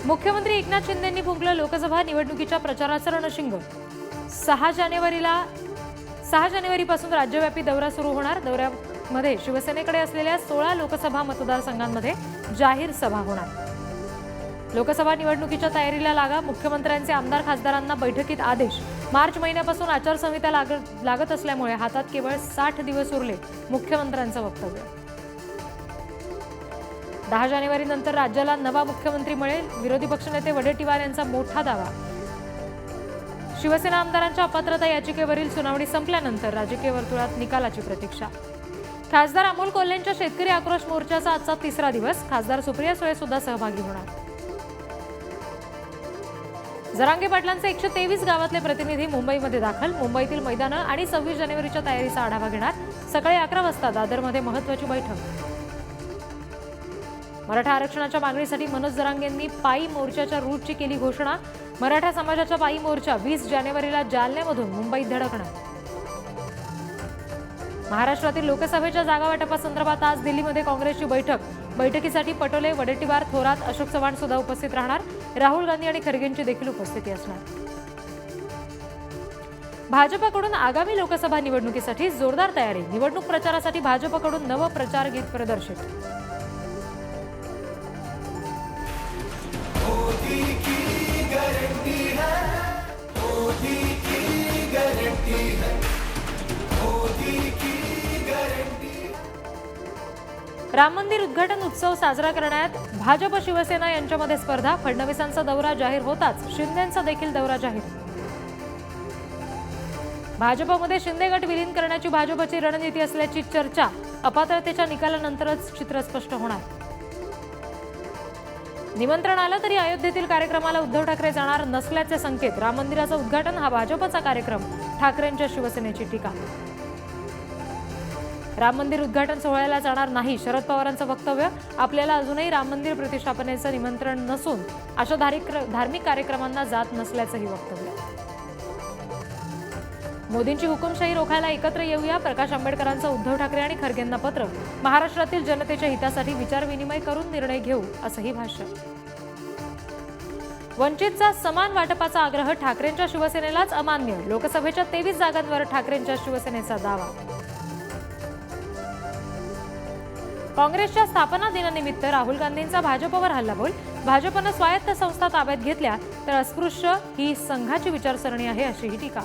मुख्यमंत्री एकनाथ शिंदेंनी फुंकलं लोकसभा निवडणुकीच्या प्रचाराचं रणशिंग। 6 जानेवारीपासून राज्यव्यापी दौरा सुरू होणार। दौऱ्यामध्ये शिवसेनेकडे असलेल्या 16 लोकसभा मतदारसंघांमध्ये जाहीर सभा होणार। लोकसभा निवडणुकीच्या तयारीला लागा। मुख्यमंत्र्यांचे आमदार खासदारांना बैठकीत आदेश। मार्च महिन्यापासून आचारसंहिता लागत असल्यामुळे हातात केवळ 60 दिवस उरले। मुख्यमंत्र्यांचं वक्तव्य। 10 जानेवारीनंतर राज्याला नवा मुख्यमंत्री मिळेल। विरोधी पक्षनेते वडेट्टीवार यांचा मोठा दावा। शिवसेना आमदारांच्या अपात्रता याचिकेवरील सुनावणी संपल्यानंतर राजकीय वर्तुळात निकालाची प्रतीक्षा। खासदार अमोल कोल्हेंच्या शेतकरी आक्रोश मोर्चाचा आजचा 3रा दिवस। खासदार सुप्रिया सुळे सुद्धा सहभागी होणार। जरांगे पाटलांचे 123 गावातले प्रतिनिधी मुंबईमध्ये दाखल। मुंबईतील मैदानं आणि 26 जानेवारीच्या तयारीचा आढावा घेणार। सकाळी 11 वाजता दादरमध्ये महत्त्वाची बैठक। मराठा आरक्षणाच्या मागणीसाठी मनोज जरांगेंनी पायी मोर्चाच्या रूटची केली घोषणा। मराठा समाजाचा पायी मोर्चा 20 जानेवारीला जालन्यामधून मुंबईत धडकणार। महाराष्ट्रातील लोकसभेच्या जागावाटपासंदर्भात आज दिल्लीमध्ये काँग्रेसची बैठक। बैठकीसाठी पटोले, वडेट्टीवार, थोरात, अशोक चव्हाण सुद्धा उपस्थित राहणार। राहुल गांधी आणि खरगेंची देखील उपस्थिती असणार। भाजपकडून आगामी लोकसभा निवडणुकीसाठी जोरदार तयारी। निवडणूक प्रचारासाठी भाजपकडून नवं प्रचार गीत प्रदर्शित। राम मंदिर उद्घाटन उत्सव साजरा करण्यात भाजप शिवसेना यांच्यामध्ये स्पर्धा। फडणवीसांचा दौरा जाहीर होताच शिंदेंचा देखील दौरा जाहीर। भाजपमध्ये शिंदे गट विलीन करण्याची भाजपची रणनीती असल्याची चर्चा। अपात्रतेच्या निकालानंतरच चित्र स्पष्ट होणार। निमंत्रण आलं तरी अयोध्येतील कार्यक्रमाला उद्धव ठाकरे जाणार नसल्याचे संकेत। राम मंदिराचं उद्घाटन हा भाजपचा कार्यक्रम। ठाकरेंच्या शिवसेनेची टीका। राम मंदिर उद्घाटन सोहळ्याला जाणार नाही, शरद पवारांचं वक्तव्य। आपल्याला अजूनही राम मंदिर प्रतिष्ठापनेचं निमंत्रण नसून अशा धार्मिक कार्यक्रमांना जात नसल्याचंही वक्तव्य। मोदींची हुकुमशाही रोखायला एकत्र येऊया। प्रकाश आंबेडकरांचं उद्धव ठाकरे आणि खरगेंना पत्र। महाराष्ट्रातील जनतेच्या हितासाठी विचारविनिमय करून निर्णय घेऊ, असंही भाष्य। वंचितचा समान वाटपाचा आग्रह ठाकरेंच्या शिवसेनेलाच अमान्य। लोकसभेच्या 23 जागांवर ठाकरेंच्या शिवसेनेचा दावा। काँग्रेसच्या स्थापना दिनानिमित्त राहुल गांधींचा भाजपवर हल्लाबोल। भाजपनं स्वायत्त संस्था ताब्यात घेतल्या तर अस्पृश्य ही संघाची विचारसरणी आहे, अशीही टीका।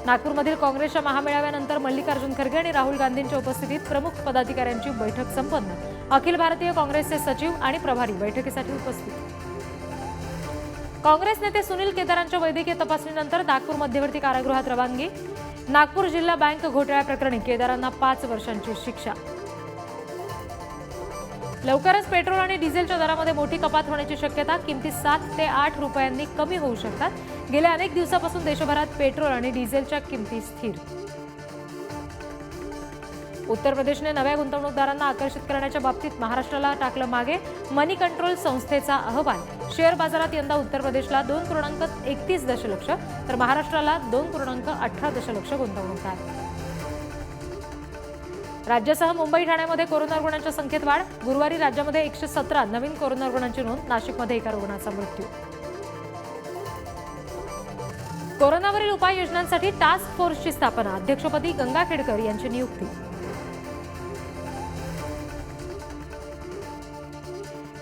नागपूरमधील काँग्रेसच्या महामेळाव्यानंतर मल्लिकार्जुन खरगे आणि राहुल गांधींच्या उपस्थितीत प्रमुख पदाधिकाऱ्यांची बैठक संपन्न। अखिल भारतीय काँग्रेसचे सचिव आणि प्रभारी बैठकीसाठी उपस्थित। काँग्रेस नेते सुनील केदारांच्या वैद्यकीय तपासणीनंतर नागपूर मध्यवर्ती कारागृहात रवानगी। नागपूर जिल्हा बँक घोटाळ्याप्रकरणी केदारांना 5 वर्षांची शिक्षा। लवकरच पेट्रोल आणि डिझेलच्या दरामध्ये मोठी कपात होण्याची शक्यता। किमती 7 ते 8 रुपयांनी कमी होऊ शकतात। गेल्या अनेक दिवसापासून देशभरात पेट्रोल आणि डिझेलच्या किमती स्थिर। उत्तर प्रदेशने नव्या गुंतवणूकदारांना आकर्षित करण्याच्या बाबतीत महाराष्ट्राला टाकलं मागे। मनी कंट्रोल संस्थेचा अहवाल। शेअर बाजारात यंदा उत्तर प्रदेशला 2.31 दशलक्ष तर महाराष्ट्राला 2.18 दशलक्ष गुंतवणूक आहे। राज्यासह मुंबई ठाण्यामध्ये कोरोना रुग्णांच्या संख्येत वाढ। गुरुवारी राज्यामध्ये 117 नवीन कोरोना रुग्णांची नोंद। नाशिकमध्ये एका रुग्णाचा मृत्यू। कोरोनावरील उपाययोजनांसाठी टास्क फोर्सची स्थापना। अध्यक्षपदी गंगाखेडकर यांची नियुक्ती।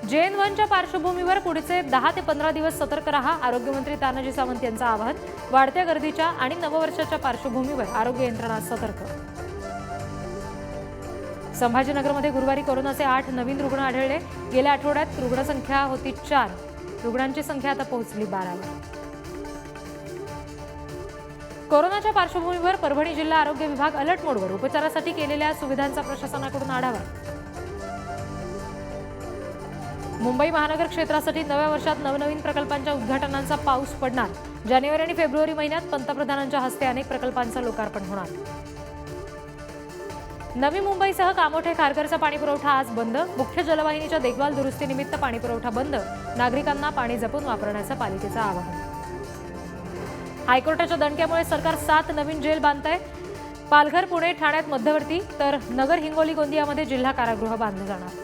JN1च्या पार्श्वभूमीवर पुढचे 10 ते 15 दिवस सतर्क रहा। आरोग्यमंत्री तानाजी सावंत यांचं आवाहन। वाढत्या गर्दीच्या आणि नववर्षाच्या पार्श्वभूमीवर आरोग्य यंत्रणा सतर्क। संभाजीनगरमध्ये गुरुवारी कोरोनाचे 8 नवीन रुग्ण आढळले। गेल्या आठवड्यात रुग्णसंख्या होती 4। रुग्णांची संख्या आता पोहोचली 12वर। कोरोनाच्या पार्श्वभूमीवर परभणी जिल्हा आरोग्य विभाग अलर्ट मोडवर। उपचारासाठी केलेल्या सुविधांचा प्रशासनाकडून आढावा। मुंबई महानगर क्षेत्रासाठी नव्या वर्षात नवनवीन प्रकल्पांच्या उद्घाटनांचा पाऊस पडणार। जानेवारी आणि फेब्रुवारी महिन्यात पंतप्रधानांच्या हस्ते अनेक प्रकल्पांचं लोकार्पण होणार। नवी मुंबईसह कामोठे खारघरचा पाणीपुरवठा आज बंद। मुख्य जलवाहिनीच्या देखभाल दुरुस्तीनिमित्त पाणीपुरवठा बंद। नागरिकांना पाणी जपून वापरण्याचं पालिकेचं आवाहन। हायकोर्टाच्या दणक्यामुळे सरकार 7 नवीन जेल बांधतंय। पालघर, पुणे, ठाण्यात मध्यवर्ती तर नगर, हिंगोली, गोंदियामध्ये जिल्हा कारागृह बांधलं जाणार।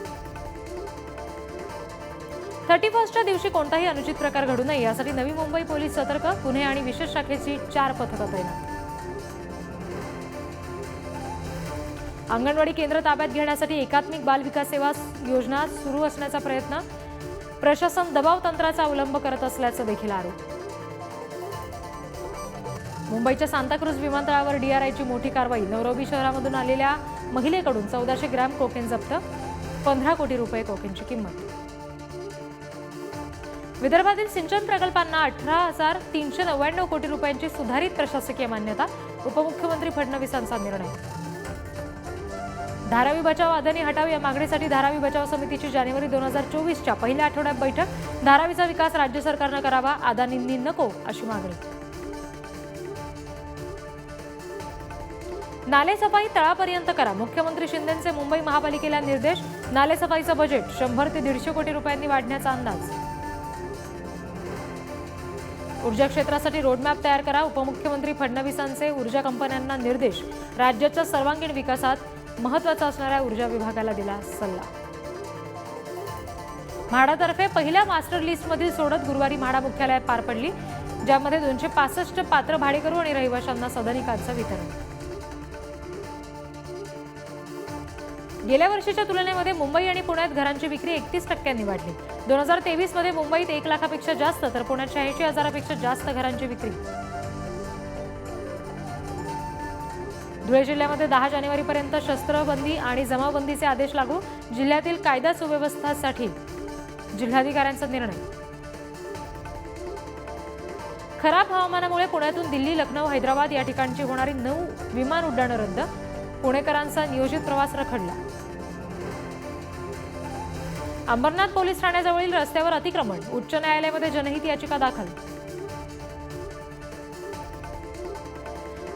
31च्या दिवशी कोणताही अनुचित प्रकार घडू नये यासाठी नवी मुंबई पोलीस सतर्क, पुणे आणि विशेष शाखेची 4 पथकं तैनात. अंगणवाडी केंद्र ताब्यात घेण्यासाठी एकात्मिक बाल विकास सेवा योजना सुरू असण्याचा प्रयत्न, प्रशासन दबाव तंत्राचा अवलंब करत असल्याचं देखील आरोप. मुंबईच्या सांताक्रूज विमानतळावर DRIची मोठी कारवाई, नैरोबी शहरामधून आलेल्या महिलेकडून 1400 ग्रॅम कोकेन जप्त, 15 कोटी रुपये कोकेनची किंमत. विदर्भातील सिंचन प्रकल्पांना 18,399 कोटी रुपयांची सुधारित प्रशासकीय मान्यता, उपमुख्यमंत्री फडणवीसांचा निर्णय. धारावी बचाव अदानी हटाव या मागणीसाठी धारावी बचाव समितीची जानेवारी 2024च्या पहिल्या आठवड्यात बैठक, धारावीचा विकास राज्य सरकारनं करावा, अदानींनी नको अशी मागणी. नालेसफाई तळापर्यंत करा, मुख्यमंत्री शिंदेंचे मुंबई महापालिकेला निर्देश, नालेसफाईचं बजेट 100 ते 150 कोटी रुपयांनी वाढण्याचा अंदाज. ऊर्जा क्षेत्रासाठी रोडमॅप तयार करा, उपमुख्यमंत्री फडणवीसांचे ऊर्जा कंपन्यांना निर्देश, राज्याच्या सर्वांगीण विकासात महत्त्वाचा असणाऱ्या ऊर्जा विभागाला दिला सल्ला. म्हाडातर्फे पहिल्या मास्टर लिस्टमधील सोडत गुरुवारी म्हाडा मुख्यालयात पार पडली, ज्यामध्ये 265 पात्र भाडेकरू आणि रहिवाशांना सदनिकांचं वितरण. गेल्या वर्षीच्या तुलनेमध्ये मुंबई आणि पुण्यात घरांची विक्री 31% वाढली. 2023 मध्ये मुंबईत 1 लाखापेक्षा जास्त तर पुण्यात 86,000पेक्षा जास्त घरांची विक्री. धुळे जिल्ह्यामध्ये 10 जानेवारीपर्यंत शस्त्रबंदी आणि जमावबंदीचे आदेश लागू, जिल्ह्यातील कायदा सुव्यवस्थेसाठी जिल्हाधिकाऱ्यांचा निर्णय. खराब हवामानामुळे पुण्यातून दिल्ली, लखनौ, हैदराबाद या ठिकाणची होणारी 9 विमान उड्डाणं रद्द, पुणेकरांचा नियोजित प्रवास रखडला. अंबरनाथ पोलीस ठाण्याजवळील रस्त्यावर अतिक्रमण, उच्च न्यायालयामध्ये जनहित याचिका दाखल.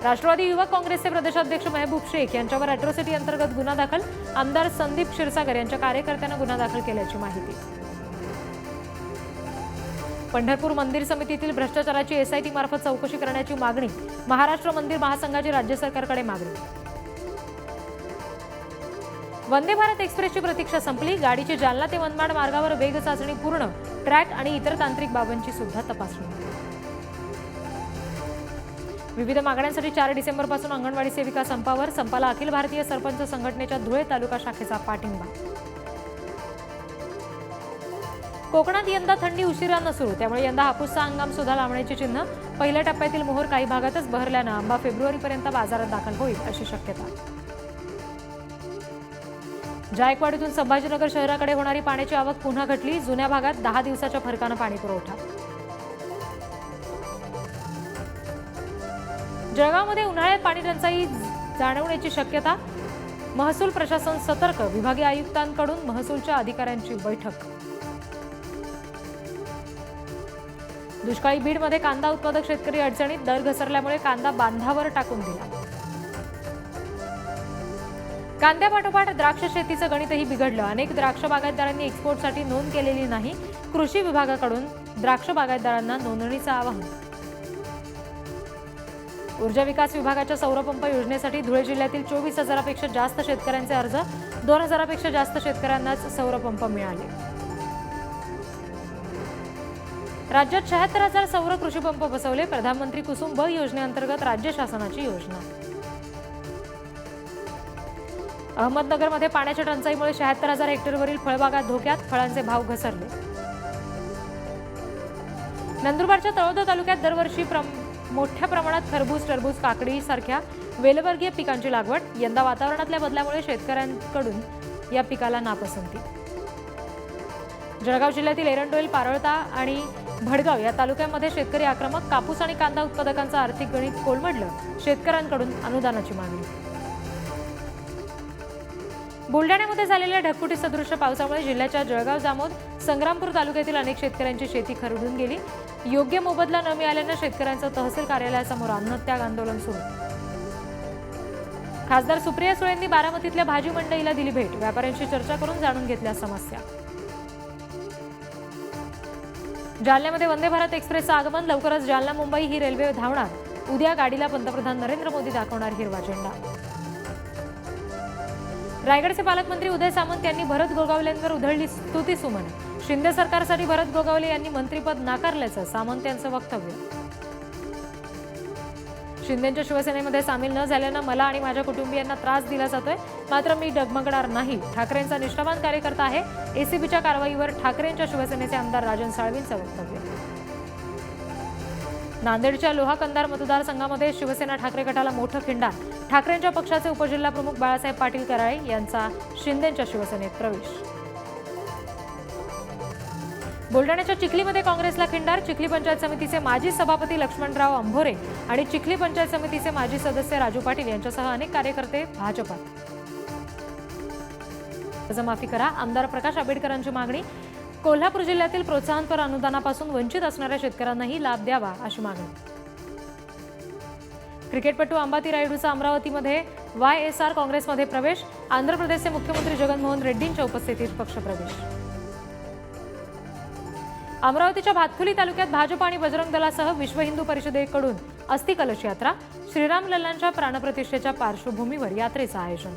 राष्ट्रवादी युवक काँग्रेसचे प्रदेशाध्यक्ष महबूब शेख यांच्यावर अॅट्रॉसिटी अंतर्गत गुन्हा दाखल, आमदार संदीप क्षीरसागर यांच्या कार्यकर्त्यांना गुन्हा दाखल केल्याची माहिती. पंढरपूर मंदिर समितीतील भ्रष्टाचाराची SIT मार्फत चौकशी करण्याची मागणी, महाराष्ट्र मंदिर महासंघाची राज्य सरकारकडे मागणी. वंदे भारत एक्सप्रेसची प्रतीक्षा संपली, गाडीची जालना ते मनमाड मार्गावर वेग चाचणी पूर्ण, ट्रॅक आणि इतर तांत्रिक बाबींची सुद्धा तपासणी. विविध मागण्यांसाठी 4 डिसेंबरपासून अंगणवाडी सेविका संपावर, संपाला अखिल भारतीय सरपंच संघटनेच्या धुळे तालुका शाखेचा पाठिंबा. कोकणात यंदा थंडी उशिरानं सुरू, त्यामुळे यंदा हापूसचा हंगाम सुद्धा लावण्याची चिन्ह. पहिल्या टप्प्यातील मोहर काही भागातच बहरल्यानं आंबा फेब्रुवारीपर्यंत बाजारात दाखल होईल अशी शक्यता. जायकवाडीतून संभाजीनगर शहराकडे होणारी पाण्याची आवक पुन्हा घटली, जुन्या भागात 10 दिवसाच्या फरकानं पाणी पुरवठा. जळगावमध्ये उन्हाळ्यात पाणी टंचाई जाणवण्याची शक्यता, महसूल प्रशासन सतर्क, विभागीय आयुक्तांकडून महसूलच्या अधिकाऱ्यांची बैठक. दुष्काळी बीडमध्ये कांदा उत्पादक शेतकरी अडचणीत, दर घसरल्यामुळे कांदा बांधावर टाकून दिला. कांद्यापाठोपाठ द्राक्ष शेतीचं गणितही बिघडलं, अनेक द्राक्ष बागायतदारांनी एक्सपोर्टसाठी नोंद केलेली नाही, कृषी विभागाकडून द्राक्ष बागायतदारांना नोंदणीचं आवाहन. ऊर्जा विकास विभागाच्या सौरपंप योजनेसाठी धुळे जिल्ह्यातील 24,000पेक्षा जास्त शेतकऱ्यांचे अर्ज, 2,000पेक्षा जास्त शेतकऱ्यांनाच सौरपंप मिळाले. राज्यात 76,000 सौर कृषीपंप बसवले, प्रधानमंत्री कुसुम ब योजनेअंतर्गत राज्य शासनाची योजना. अहमदनगरमध्ये पाण्याच्या टंचाईमुळे 76,000 हेक्टरवरील फळबागा धोक्यात, फळांचे भाव घसरले. नंदुरबारच्या तळोदा तालुक्यात दरवर्षी मोठ्या प्रमाणात खरबूज, टरबूज, काकडी सारख्या वेलवर्गीय पिकांची लागवड, यंदा वातावरणातल्या बदलामुळे शेतकऱ्यांकडून या पिकाला नापसंती. जळगाव जिल्ह्यातील एरंडोल, पारळता आणि भडगाव या तालुक्यांमध्ये शेतकरी आक्रमक, कापूस आणि कांदा उत्पादकांचं आर्थिक गणित कोलमडलं, शेतकऱ्यांकडून अनुदानाची मागणी. बुलढाण्यामध्ये झालेल्या ढगफुटी सदृश पावसामुळे जिल्ह्याच्या जळगाव, जामोद, संग्रामपूर तालुक्यातील अनेक शेतकऱ्यांची शेती खरडून गेली. योग्य मोबदला न मिळाल्यानं शेतकऱ्यांचं तहसील कार्यालयासमोर अन्नत्याग आंदोलन सुरू. खासदार सुप्रिया सुळेंनी बारामतीतल्या भाजी मंडईला दिली भेट, व्यापाऱ्यांशी चर्चा करून जाणून घेतल्या समस्या. जालन्यामध्ये वंदे भारत एक्सप्रेसचं आगमन, लवकरच जालना मुंबई ही रेल्वे धावणार, उद्या गाडीला पंतप्रधान नरेंद्र मोदी दाखवणार हिरवा झेंडा. रायगडचे पालकमंत्री उदय सामंत यांनी भरत गोगावलेंवर उधळली स्तुतीसुमन, शिंदे सरकारसाठी भरत गोगावले यांनी मंत्रिपद नाकारल्याचं सामंत यांचं वक्तव्य. शिंदेच्या शिवसेनेमध्ये सामील न झाल्यानं मला आणि माझ्या कुटुंबियांना त्रास दिला जातोय, मात्र मी डगमगणार नाही. ठाकरेंचा निष्ठावान कार्यकर्ता आहे. एसीबीच्या कारवाईवर ठाकरेंच्या शिवसेनेचे आमदार राजन साळवींचं वक्तव्य. नांदेडच्या लोहा कंधार मतदारसंघामध्ये शिवसेना ठाकरे गटाला मोठं खिंडार. ठाकरेंच्या पक्षाचे उपजिल्हा प्रमुख बाळासाहेब पाटील कराळे यांचा शिंदेच्या शिवसेनेत प्रवेश. बुलढाण्याच्या चिखलीमध्ये काँग्रेसला खिंडार. चिखली पंचायत समितीचे माजी सभापती लक्ष्मणराव अंभोरे आणि चिखली पंचायत समितीचे माजी सदस्य राजू पाटील यांच्यासह अनेक कार्यकर्ते भाजपात. कर्जमाफी करा, आमदार प्रकाश आंबेडकरांची मागणी. कोल्हापूर जिल्ह्यातील प्रोत्साहनपर अनुदानापासून वंचित असणाऱ्या शेतकऱ्यांनाही लाभ द्यावा अशी मागणी. क्रिकेटपटू अंबाती रायुडूचा अमरावतीमध्ये YSR काँग्रेसमध्ये प्रवेश. आंध्र प्रदेशचे मुख्यमंत्री जगनमोहन रेड्डींच्या उपस्थितीत पक्षप्रवेश. अमरावतीच्या भातकुली तालुक्यात भाजप आणि बजरंग दलासह विश्व हिंदू परिषदेकडून अस्थि कलश यात्रा. श्रीराम लल्लांच्या प्राणप्रतिष्ठेच्या पार्श्वभूमीवर यात्रेचं आयोजन.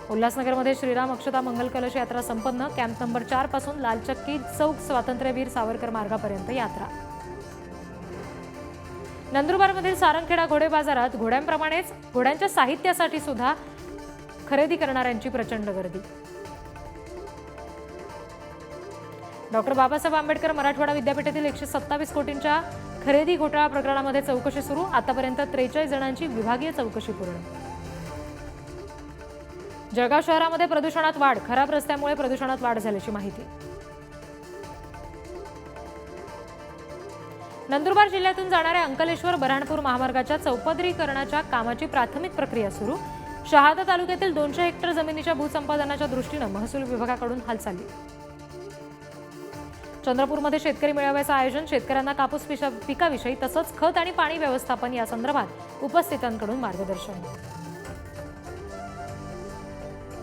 उल्हासनगरमध्ये श्रीराम अक्षता मंगल कलश यात्रा संपन्न. कॅम्प नंबर 4 पासून लालचक्की चौक स्वातंत्र्यवीर सावरकर मार्गापर्यंत यात्रा. नंदुरबारमधील सारंगखेडा घोडे बाजारात घोड्यांप्रमाणेच घोड्यांच्या साहित्यासाठी सुद्धा खरेदी करणाऱ्यांची प्रचंड गर्दी. डॉक्टर बाबासाहेब आंबेडकर मराठवाडा विद्यापीठातील 127 कोटींच्या खरेदी घोटाळा प्रकरणामध्ये चौकशी सुरू. आतापर्यंत 43 जणांची विभागीय चौकशी पूर्ण. जळगाव शहरामध्ये प्रदूषणात वाढ. खराब रस्त्यामुळे प्रदूषणात वाढ झाल्याची माहिती. नंदुरबार जिल्ह्यातून जाणाऱ्या अंकलेश्वर बऱ्हाणपूर महामार्गाच्या चौपदरीकरणाच्या कामाची प्राथमिक प्रक्रिया सुरू. शहादा तालुक्यातील 200 हेक्टर जमिनीच्या भूसंपादनाच्या दृष्टीनं महसूल विभागाकडून हालचाली. चंद्रपूरमध्ये शेतकरी मेळाव्याचं आयोजन. शेतकऱ्यांना कापूस पिकाविषयी तसंच खत आणि पाणी व्यवस्थापन या संदर्भात उपस्थितांकडून मार्गदर्शन.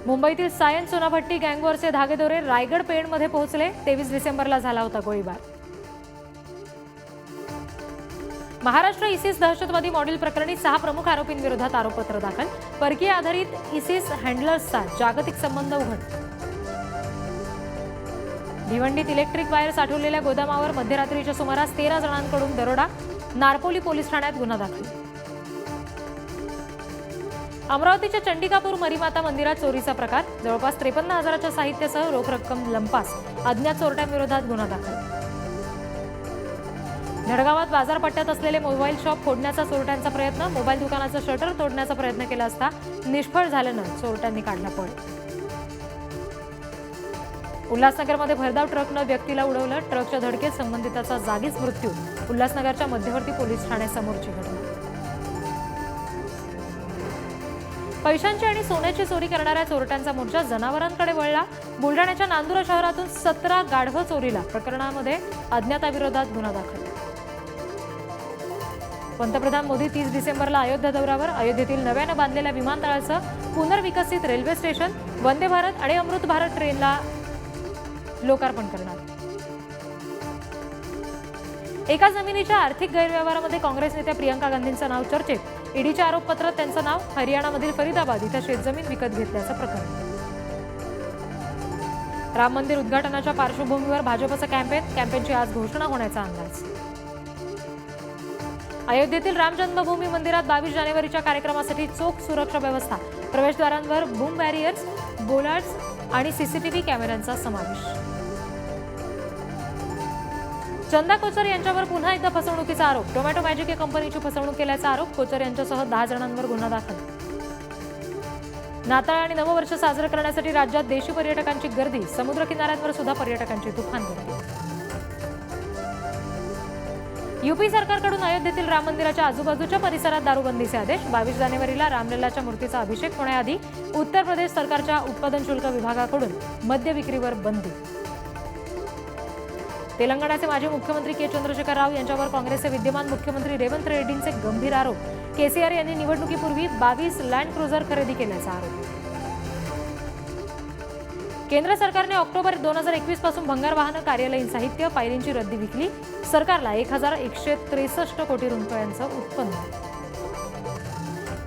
मुंबईतील सायन सोनाभट्टी गँगवॉरचे धागेदोरे. रायगड पेणमध्ये पोहोचले. 23 डिसेंबरला झाला होता गोळीबार. महाराष्ट्र इसिस दहशतवादी मॉडेल प्रकरणी 6 प्रमुख आरोपींविरोधात आरोपपत्र दाखल. परकीय आधारित इसिस हँडलर्सचा जागतिक संबंध उघड. भिवंडीत इलेक्ट्रिक वायर साठवलेल्या गोदामावर मध्यरात्रीच्या सुमारास 13 जणांकडून दरोडा. नारपोली पोलीस ठाण्यात गुन्हा दाखल. अमरावतीच्या चंडिकापूर मरीमाता मंदिरात चोरीचा प्रकार. जवळपास 53,000च्या साहित्यासह रोख रक्कम लंपास. अज्ञात चोरट्यांविरोधात गुन्हा दाखल. धडगावात बाजारपट्ट्यात असलेले मोबाईल शॉप फोडण्याचा चोरट्यांचा प्रयत्न. मोबाईल दुकानाचं शटर तोडण्याचा प्रयत्न केला असता निष्फळ झाल्यानं चोरट्यांनी काढला पळ. उल्हासनगरमध्ये भरधाव ट्रकनं व्यक्तीला उडवलं. ट्रकच्या धडकेत संबंधिताचा जागीच मृत्यू. उल्हासनगरच्या मध्यवर्ती पोलीस ठाण्यासमोरची घटना. पैशांची आणि सोन्याची चोरी करणाऱ्या चोरट्यांचा मोर्चा जनावरांकडे वळला. बुलढाण्याच्या नांदुरा शहरातून 17 गाढवं चोरीला. प्रकरणामध्ये अज्ञाताविरोधात गुन्हा दाखल. पंतप्रधान मोदी 30 डिसेंबरला अयोध्या दौऱ्यावर. अयोध्येतील नव्यानं बांधलेल्या विमानतळाचं पुनर्विकसित रेल्वे स्टेशन, वंदे भारत आणि अमृत भारत ट्रेनला लोकार्पण करणार. एका जमिनीच्या आर्थिक गैरव्यवहारामध्ये काँग्रेस नेत्या प्रियंका गांधींचं नाव चर्चेत. ईडीच्या आरोपपत्रात त्यांचं नाव. हरियाणामधील फरीदाबाद इथं शेतजमीन विकत घेतल्याचं प्रकरण. राम मंदिर उद्घाटनाच्या पार्श्वभूमीवर भाजपचं कॅम्पेनची आज घोषणा होण्याचा अंदाज. अयोध्येतील राम जन्मभूमी मंदिरात 22 जानेवारीच्या कार्यक्रमासाठी चोख सुरक्षा व्यवस्था. प्रवेशद्वारांवर बूम बॅरियर्स, बोलार्ड्स आणि सीसीटीव्ही कॅमेऱ्यांचा समावेश. चंदा कोचर यांच्यावर पुन्हा एकदा फसवणुकीचा आरोप. टोमॅटो मॅजिक या कंपनीची फसवणूक केल्याचा आरोप. कोचर यांच्यासह 10 जणांवर गुन्हा दाखल. नाताळ आणि नववर्ष साजरं करण्यासाठी राज्यात देशी पर्यटकांची गर्दी. समुद्र किनाऱ्यांवर सुद्धा पर्यटकांची तुफान गर्दी. यूपी सरकारकडून अयोध्येतील राम मंदिराच्या आजूबाजूच्या परिसरात दारूबंदीचे आदेश. 22 जानेवारीला रामलल्लाच्या मूर्तीचा अभिषेक होण्याआधी उत्तर प्रदेश सरकारच्या उत्पादन शुल्क विभागाकडून मद्य विक्रीवर बंदी. तेलंगणाचे माजी मुख्यमंत्री के चंद्रशेखर राव यांच्यावर काँग्रेसचे विद्यमान मुख्यमंत्री रेवंत रेड्डींचे गंभीर आरोप. केसीआर यांनी निवडणुकीपूर्वी 22 लँड क्रुझर खरेदी केल्याचा आरोप. केंद्र सरकारने ऑक्टोबर 2021 पासून भंगार वाहन, कार्यालयीन साहित्य, फायलींची रद्दी विकली. सरकारला 1163 कोटी रुपयांचं उत्पन्न.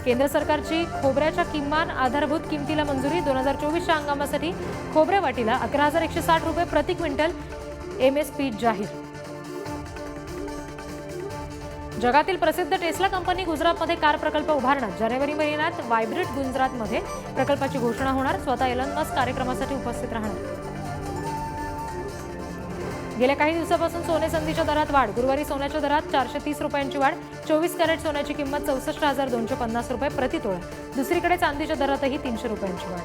केंद्र सरकारची खोबऱ्याच्या किमान आधारभूत किमतीला मंजुरी 2024च्या हंगामासाठी खोबरे वाटीला 11,160 रुपये प्रति क्विंटल MSP जाहीर. जगातील प्रसिद्ध टेस्ला कंपनी गुजरातमध्ये कार प्रकल्प उभारणार. जानेवारी महिन्यात वायब्रिट गुजरातमध्ये प्रकल्पाची घोषणा होणार. स्वतः एलन मस्क कार्यक्रमासाठी उपस्थित राहणार. गेल्या काही दिवसापासून सोने चांदीच्या दरात वाढ. गुरुवारी सोन्याच्या दरात 430 रुपयांची वाढ. 24 कॅरेट सोन्याची किंमत 64,250 रुपये प्रति तोळा. दुसरीकडे चांदीच्या दरातही 300 रुपयांची वाढ.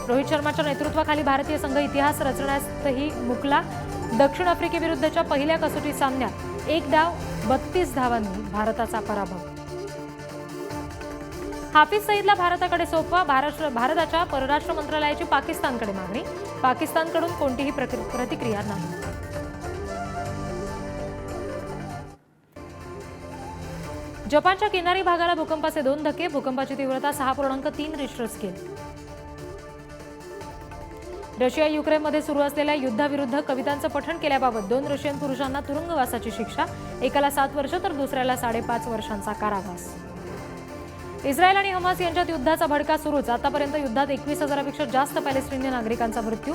रोहित शर्माच्या नेतृत्वाखाली भारतीय संघ इतिहास रचण्यातही मुकला. दक्षिण आफ्रिकेविरुद्धच्या पहिल्या कसोटी सामन्यात 1 डाव 32 धावांनी भारताचा पराभव. हाफिज सईदला भारताकडे सोपवा. भारताच्या परराष्ट्र मंत्रालयाची पाकिस्तानकडे मागणी. पाकिस्तानकडून कोणतीही प्रतिक्रिया नाही. जपानच्या किनारी भागाला भूकंपाचे 2 धक्के. भूकंपाची तीव्रता 6.3 रिश्टर स्केल. रशिया युक्रेनमध्ये सुरू असलेल्या युद्धाविरुद्ध कवितांचं पठण केल्याबाबत 2 रशियन पुरुषांना तुरुंगवासाची शिक्षा. एकाला 7 वर्ष तर दुसऱ्याला 5.5 वर्षांचा कारावास. इस्रायल आणि हमास यांच्यात युद्धाचा भडका सुरूच. आतापर्यंत युद्धात 21,000पेक्षा जास्त पॅलेस्टिनी नागरिकांचा मृत्यू.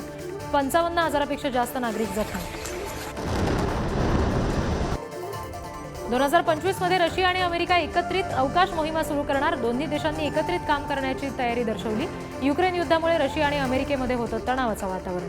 55,000पेक्षा जास्त नागरिक जखमी. 2025 मध्ये रशिया आणि अमेरिका एकत्रित अवकाश मोहिमा सुरू करणार. दोन्ही देशांनी एकत्रित काम करण्याची तयारी दर्शवली. युक्रेन युद्धामुळे रशिया आणि अमेरिकेमध्ये होतं तणावाचं वातावरण.